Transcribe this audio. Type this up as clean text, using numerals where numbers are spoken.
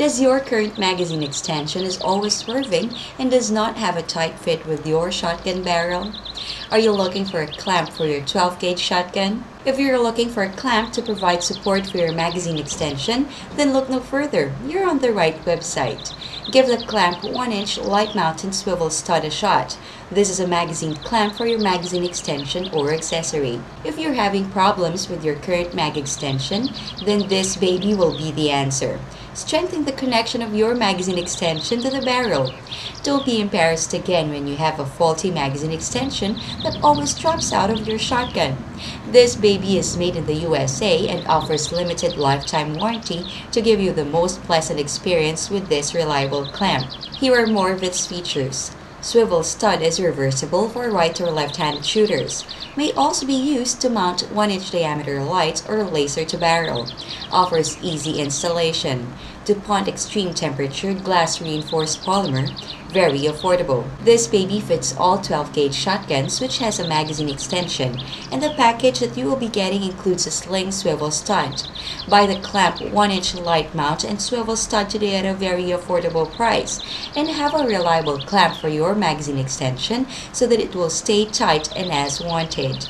Because your current magazine extension is always swerving and does not have a tight fit with your shotgun barrel? Are you looking for a clamp for your 12-gauge shotgun? If you're looking for a clamp to provide support for your magazine extension, then look no further. You're on the right website. Give the clamp 1-inch light mounted swivel stud a shot. This is a magazine clamp for your magazine extension or accessory. If you're having problems with your current mag extension, then this baby will be the answer. Strengthen the connection of your magazine extension to the barrel. Don't be embarrassed again when you have a faulty magazine extension that always drops out of your shotgun. This baby is made in the USA and offers limited lifetime warranty to give you the most pleasant experience with this reliable clamp. Here are more of its features. Swivel stud is reversible for right or left-handed shooters. May also be used to mount 1-inch diameter lights or laser to barrel. Offers easy installation. DuPont extreme temperature glass reinforced polymer. Very affordable. This baby fits all 12-gauge shotguns, which has a magazine extension, and the package that you will be getting includes a sling swivel stud. Buy the clamp 1-inch light mount and swivel stud today at a very affordable price, and have a reliable clamp for your magazine extension so that it will stay tight and as wanted.